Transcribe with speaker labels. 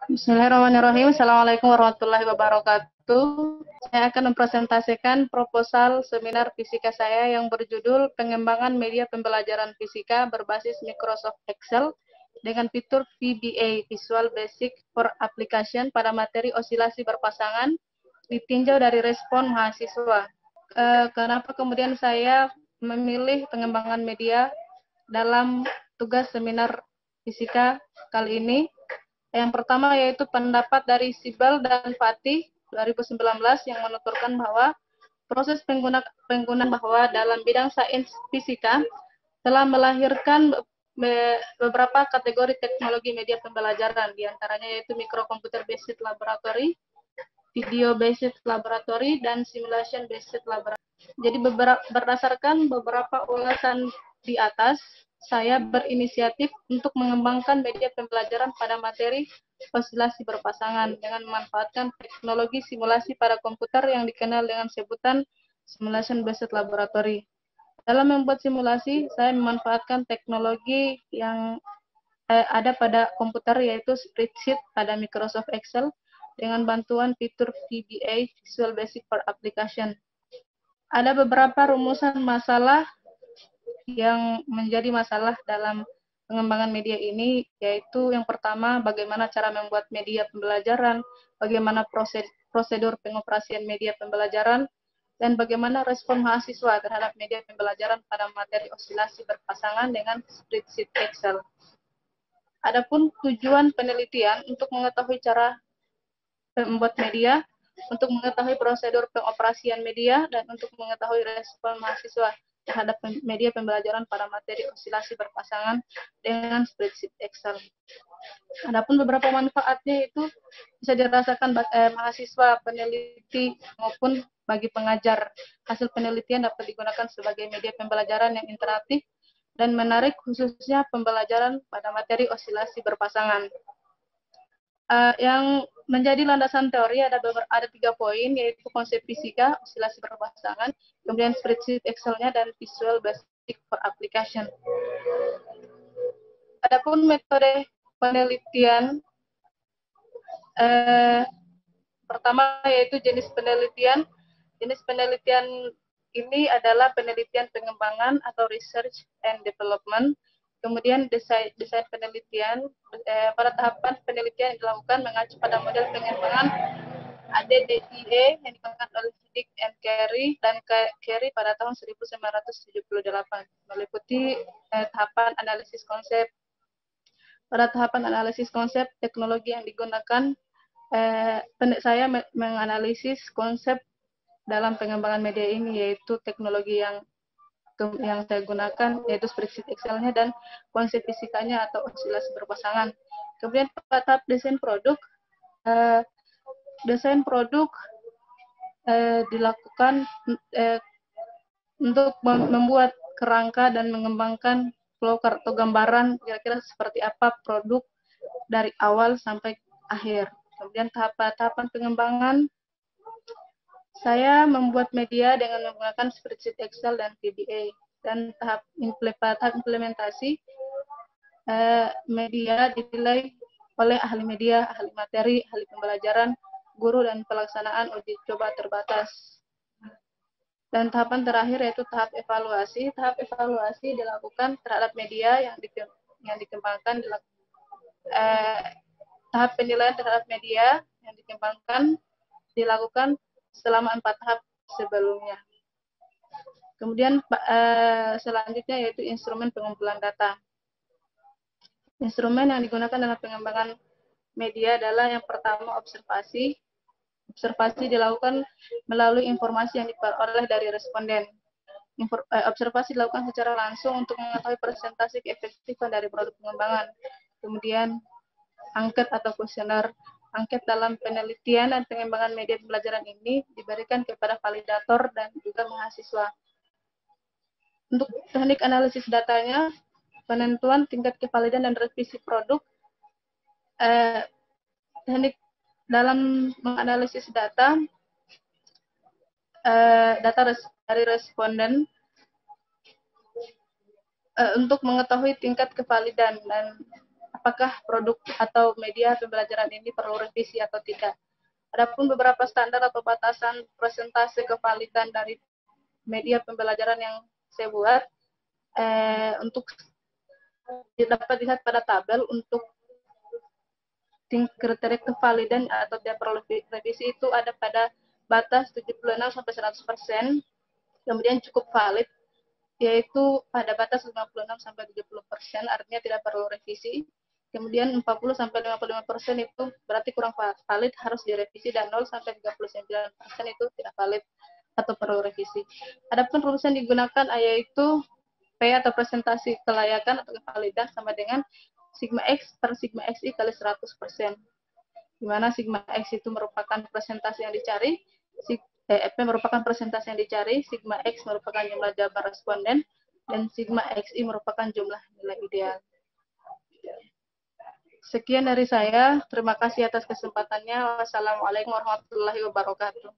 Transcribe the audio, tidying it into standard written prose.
Speaker 1: Bismillahirrahmanirrahim. Assalamualaikum warahmatullahi wabarakatuh. Saya akan mempresentasikan proposal seminar fisika saya yang berjudul Pengembangan Media Pembelajaran Fisika berbasis Microsoft Excel dengan fitur VBA (Visual Basic for Application) pada materi osilasi berpasangan, ditinjau dari respon mahasiswa. Kenapa kemudian saya memilih pengembangan media dalam tugas seminar fisika kali ini? Yang pertama yaitu pendapat dari Sibel dan Fatih 2019 yang menuturkan bahwa proses penggunaan bahwa dalam bidang sains fisika telah melahirkan beberapa kategori teknologi media pembelajaran, diantaranya yaitu microcomputer based laboratory, video based laboratory, dan simulation based laboratory. Jadi berdasarkan beberapa ulasan di atas, saya berinisiatif untuk mengembangkan media pembelajaran pada materi osilasi berpasangan dengan memanfaatkan teknologi simulasi pada komputer yang dikenal dengan sebutan simulation based laboratory. Dalam membuat simulasi, saya memanfaatkan teknologi yang ada pada komputer, yaitu spreadsheet pada Microsoft Excel dengan bantuan fitur VBA (Visual Basic for Application). Ada beberapa rumusan masalah yang menjadi masalah dalam pengembangan media ini, yaitu yang pertama, bagaimana cara membuat media pembelajaran, bagaimana prosedur pengoperasian media pembelajaran, dan bagaimana respon mahasiswa terhadap media pembelajaran pada materi osilasi berpasangan dengan spreadsheet Excel. Adapun tujuan penelitian untuk mengetahui cara membuat media, untuk mengetahui prosedur pengoperasian media, dan untuk mengetahui respon mahasiswa terhadap media pembelajaran pada materi osilasi berpasangan dengan spreadsheet Excel. Adapun beberapa manfaatnya itu bisa dirasakan mahasiswa, peneliti, maupun bagi pengajar. Hasil penelitian dapat digunakan sebagai media pembelajaran yang interaktif dan menarik, khususnya pembelajaran pada materi osilasi berpasangan. Yang menjadi landasan teori ada 3 poin, yaitu konsep fisika, osilasi berpasangan, kemudian spreadsheet Excel-nya, dan Visual Basic for Application. Adapun metode penelitian, pertama yaitu jenis penelitian. Jenis penelitian ini adalah penelitian pengembangan atau research and development. Kemudian desain penelitian, pada tahapan penelitian yang dilakukan mengacu pada model pengembangan ADDIE yang dikembangkan oleh Dick and Carey dan Carey pada tahun 1978, meliputi tahapan analisis konsep. Pada tahapan analisis konsep, teknologi yang digunakan, saya menganalisis konsep dalam pengembangan media ini, yaitu teknologi yang saya gunakan, yaitu spreadsheet Excel-nya dan konsep fisikanya atau osilasi berpasangan. Kemudian pada tahap desain produk, dilakukan untuk membuat kerangka dan mengembangkan flow atau gambaran kira-kira seperti apa produk dari awal sampai akhir. Kemudian tahapan pengembangan, saya membuat media dengan menggunakan spreadsheet Excel dan VBA. Dan tahap implementasi, media dinilai oleh ahli media, ahli materi, ahli pembelajaran, guru, dan pelaksanaan uji coba terbatas. Dan tahapan terakhir yaitu tahap evaluasi. Tahap evaluasi dilakukan terhadap media yang dikembangkan. Tahap penilaian terhadap media yang dikembangkan dilakukan selama 4 tahap sebelumnya. Kemudian selanjutnya yaitu instrumen pengumpulan data. Instrumen yang digunakan dalam pengembangan media adalah yang pertama observasi. Observasi dilakukan melalui informasi yang diperoleh dari responden. Observasi dilakukan secara langsung untuk mengetahui presentasi keefektifan dari produk pengembangan. Kemudian angket atau kuesioner. Angket dalam penelitian dan pengembangan media pembelajaran ini diberikan kepada validator dan juga mahasiswa. Untuk teknik analisis datanya, penentuan tingkat kevalidan dan revisi produk. Teknik dalam menganalisis data dari responden untuk mengetahui tingkat kevalidan dan apakah produk atau media pembelajaran ini perlu revisi atau tidak. Adapun beberapa standar atau batasan presentase kevalidan dari media pembelajaran yang saya buat, untuk dapat dilihat pada tabel untuk kriteria kevalidan atau tidak perlu revisi itu ada pada batas 76 sampai 100%, kemudian cukup valid yaitu pada batas 56 sampai 70%, artinya tidak perlu revisi. Kemudian 40 sampai 55% itu berarti kurang valid, harus direvisi, dan 0 sampai 39% itu tidak valid atau perlu revisi. Adapun rumus yang digunakan yaitu P atau presentasi kelayakan atau kevalidan sama dengan sigma X per sigma XI kali 100%. Di mana sigma X itu merupakan presentasi yang dicari, P merupakan presentasi yang dicari, sigma X merupakan jumlah jawaban responden, dan sigma XI merupakan jumlah nilai ideal. Sekian dari saya. Terima kasih atas kesempatannya. Wassalamualaikum warahmatullahi wabarakatuh.